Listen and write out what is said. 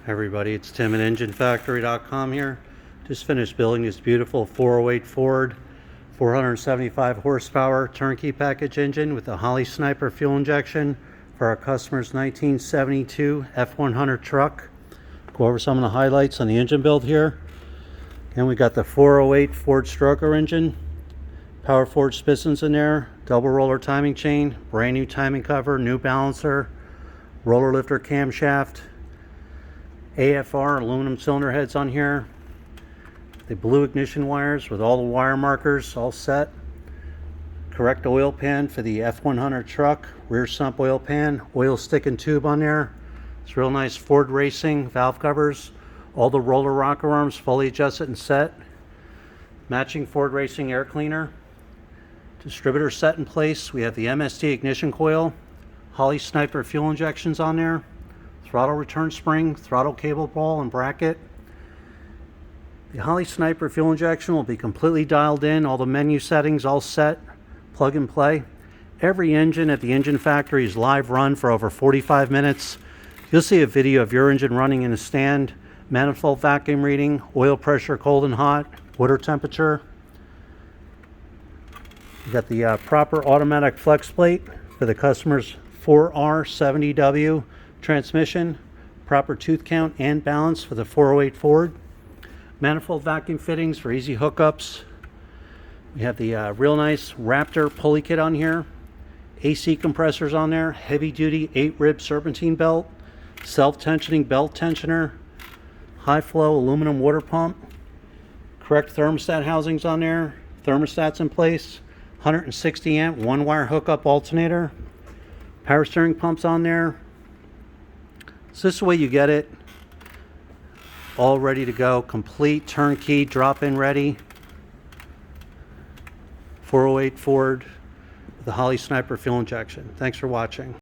Everybody, it's Tim at EngineFactory.com here. Just finished building this beautiful 408 Ford 475 horsepower turnkey package engine with a Holley Sniper fuel injection for our customer's 1972 F100 truck. Go over some of the highlights on the engine build here. And we got the 408 Ford stroker engine, power forged pistons in there, double roller timing chain, brand new timing cover, new balancer, roller lifter camshaft, AFR aluminum cylinder heads on here, the blue ignition wires with all the wire markers all set, correct oil pan for the F100 truck, rear sump oil pan, oil stick and tube on there. It's real nice Ford Racing valve covers, all the roller rocker arms fully adjusted and set, matching Ford Racing air cleaner, distributor set in place. We have the MST ignition coil, Holley Sniper fuel injections on there, throttle return spring, throttle cable ball and bracket. The Holley Sniper fuel injection will be completely dialed in, all the menu settings all set, plug and play. Every engine at the engine factory is live run for over 45 minutes. You'll see a video of your engine running in a stand, manifold vacuum reading, oil pressure cold and hot, water temperature. You got the proper automatic flex plate for the customer's 4R70W transmission, proper tooth count and balance for the 408 Ford, manifold vacuum fittings for easy hookups. We have the real nice Raptor pulley kit on here, AC compressors on there, heavy duty 8-rib serpentine belt, self-tensioning belt tensioner, high flow aluminum water pump, correct thermostat housings on there, thermostats in place, 160 amp one wire hookup alternator, power steering pumps on there. So this is the way you get it, all ready to go, complete turnkey drop-in ready 408 Ford with the Holley Sniper fuel injection. Thanks for watching.